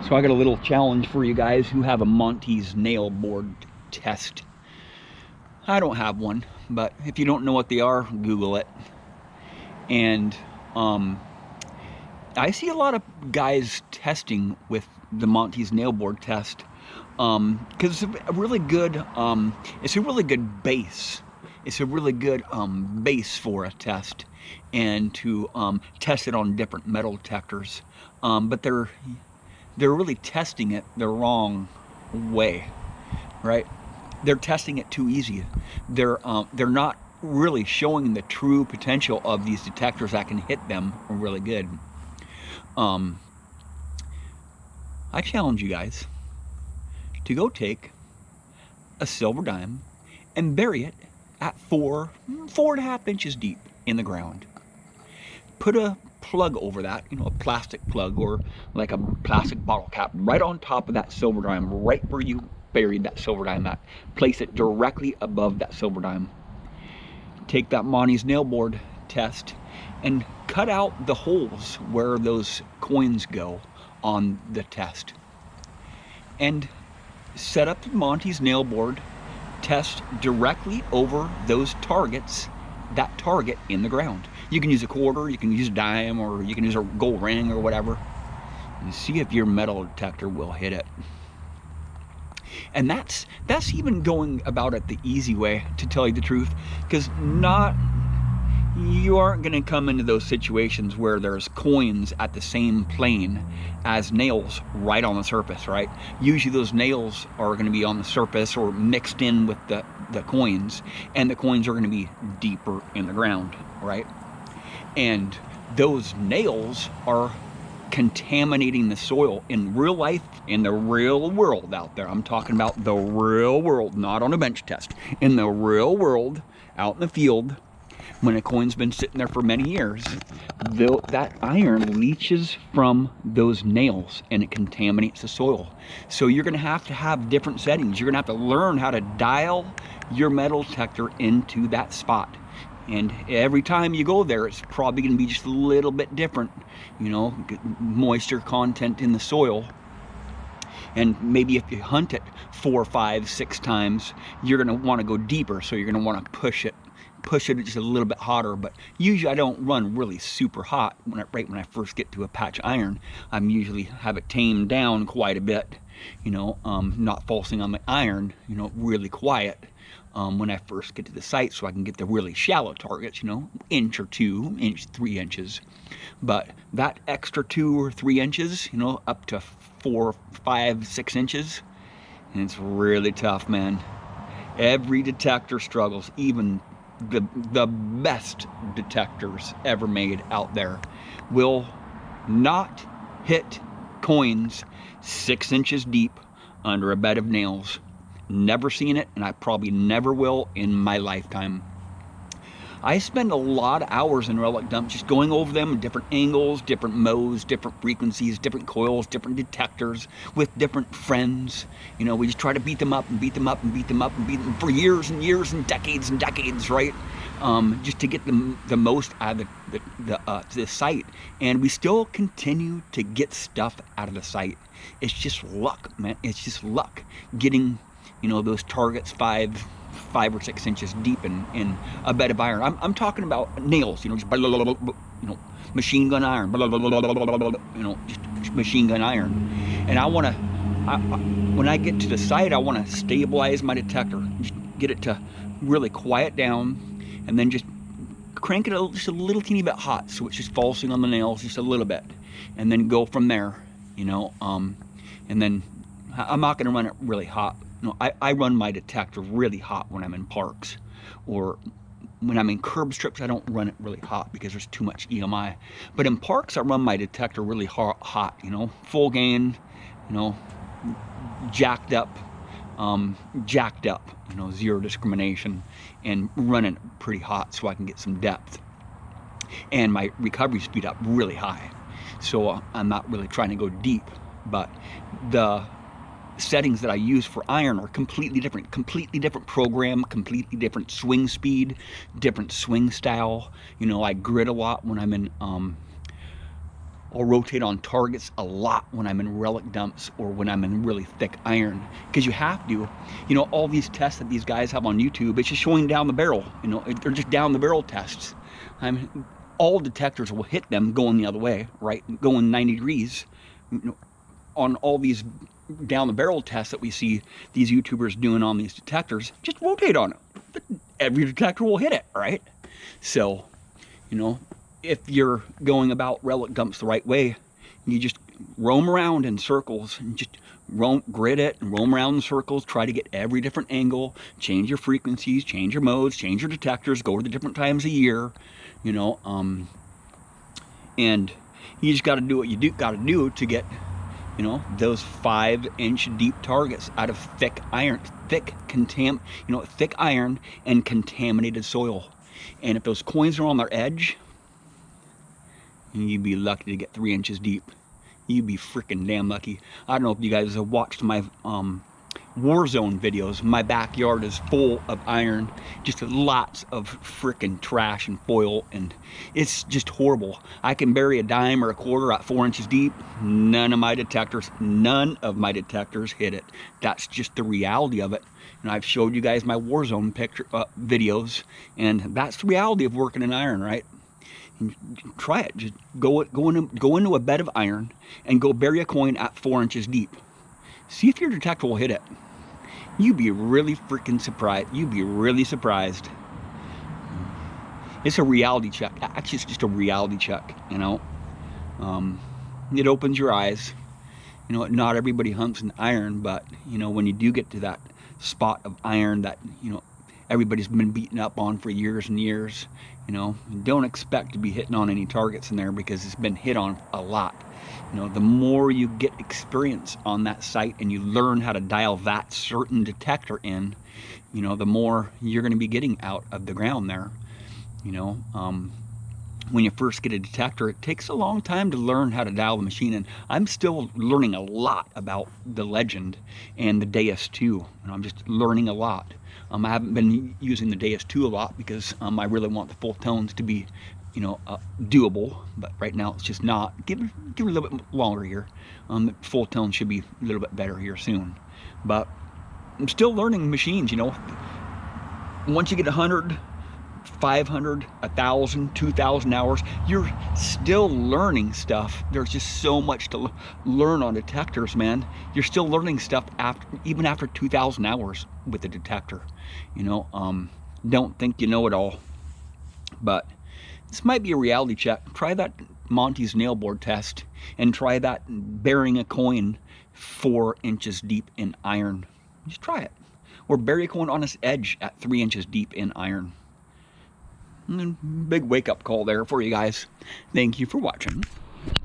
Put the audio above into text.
So I got a little challenge for you guys who have a Monte's nail board test. I don't have one, but if you don't know what they are, Google it. And I see a lot of guys testing with the Monte's nail board test because it's a really good base. It's a really good base for a test, and to test it on different metal detectors. But they're really testing it the wrong way, right? They're testing it too easy. They're not really showing the true potential of these detectors that can hit them really good. I challenge you guys to go take a silver dime and bury it at 4.5 inches deep in the ground. Put a plug over that, a plastic plug or like a plastic bottle cap right on top of that silver dime, right where you buried that silver dime at. Place it directly above that silver dime. Take that Monte's nail board test and cut out the holes where those coins go on the test, and set up the Monte's nail board test directly over those targets, that target in the ground. You can use a quarter, you can use a dime, or you can use a gold ring or whatever, and see if your metal detector will hit it. And that's even going about it the easy way, to tell you the truth, because you aren't going to come into those situations where there's coins at the same plane as nails right on the surface, right? Usually those nails are going to be on the surface or mixed in with the coins, and the coins are going to be deeper in the ground, right? And those nails are contaminating the soil in real life, in the real world out there. I'm talking about the real world, not on a bench test. In the real world, out in the field, when a coin's been sitting there for many years, that iron leaches from those nails and it contaminates the soil. So you're going to have different settings. You're going to have to learn how to dial your metal detector into that spot. And every time you go there, it's probably going to be just a little bit different, moisture content in the soil. And maybe if you hunt it 4, 5, 6 times, you're going to want to go deeper. So you're going to want to push it just a little bit hotter. But usually I don't run really super hot right when I first get to a patch of iron. I'm usually have it tamed down quite a bit, not falsing on my iron, really quiet when I first get to the site, so I can get the really shallow targets, inch or 2, 3 inches. But that extra 2 or 3 inches, up to 4, 5, 6 inches, and it's really tough, man. Every detector struggles. Even the best detectors ever made out there will not hit coins 6 inches deep under a bed of nails. Never seen it, and I probably never will in my lifetime. I spend a lot of hours in relic dumps just going over them in different angles, different modes, different frequencies, different coils, different detectors with different friends. We just try to beat them up and beat them up and beat them up and beat them for years and years and decades, right? Just to get the most out of the site. And we still continue to get stuff out of the site. It's just luck, man. It's just luck getting, those targets 5 or 6 inches deep in a bed of iron. I'm talking about nails, just machine gun iron, just machine gun iron. And when I get to the site, I want to stabilize my detector, just get it to really quiet down, and then just crank it just a little teeny bit hot, so it's just falsing on the nails just a little bit, and then go from there, and then I'm not going to run it really hot. I run my detector really hot when I'm in parks, or when I'm in curb strips. I don't run it really hot because there's too much EMI. But in parks, I run my detector really hot, full gain, jacked up, zero discrimination, and running pretty hot so I can get some depth. And my recovery speed up really high, so I'm not really trying to go deep. But the settings that I use for iron are completely different program, completely different swing speed, different swing style. I grit a lot when I'm in I'll rotate on targets a lot when I'm in relic dumps or when I'm in really thick iron, because you have to. You know, all these tests that these guys have on YouTube, it's just showing down the barrel. You know, they're just down the barrel tests. I mean, all detectors will hit them going the other way, right? Going 90 degrees. You know, on all these down the barrel tests that we see these YouTubers doing on these detectors, just rotate on it. Every detector will hit it, right? So, you know, if you're going about relic dumps the right way, you just roam around in circles and just grid it and roam around in circles, try to get every different angle, change your frequencies, change your modes, change your detectors, go to the different times of year, you know, and you just got to do what you got to do to get, you know, those 5-inch deep targets out of thick iron, thick iron and contaminated soil. And if those coins are on their edge, you'd be lucky to get 3 inches deep. You'd be freaking damn lucky. I don't know if you guys have watched my Warzone videos. My backyard is full of iron, just lots of freaking trash and foil, and it's just horrible. I can bury a dime or a quarter at 4 inches deep. None of my detectors hit it. That's just the reality of it. And I've showed you guys my Warzone videos, and that's the reality of working in iron, right? And try it. Just go into a bed of iron and go bury a coin at 4 inches deep. See if your detector will hit it. You'd be really freaking surprised. You'd be really surprised. It's a reality check. Actually, it's just a reality check, you know. It opens your eyes. You know, not everybody hunts in iron, but, you know, when you do get to that spot of iron that, you know, everybody's been beaten up on for years and years, you know, don't expect to be hitting on any targets in there because it's been hit on a lot. You know, the more you get experience on that site and you learn how to dial that certain detector in, you know, the more you're going to be getting out of the ground there. You know, when you first get a detector, it takes a long time to learn how to dial the machine in. I'm still learning a lot about the Legend and the Deus 2, and I'm just learning a lot. I haven't been using the Deus 2 a lot because I really want the full tones to be, you know, doable, but right now it's just not. Give it a little bit longer here. The full tone should be a little bit better here soon, but I'm still learning machines, you know. Once you get 100, 500, 1,000, 2,000 hours, you're still learning stuff. There's just so much to learn on detectors, man. You're still learning stuff even after 2,000 hours with the detector. You know, don't think you know it all. But this might be a reality check. Try that Monte's nail board test and try that burying a coin 4 inches deep in iron. Just try it. Or bury a coin on its edge at 3 inches deep in iron. Big wake-up call there for you guys. Thank you for watching.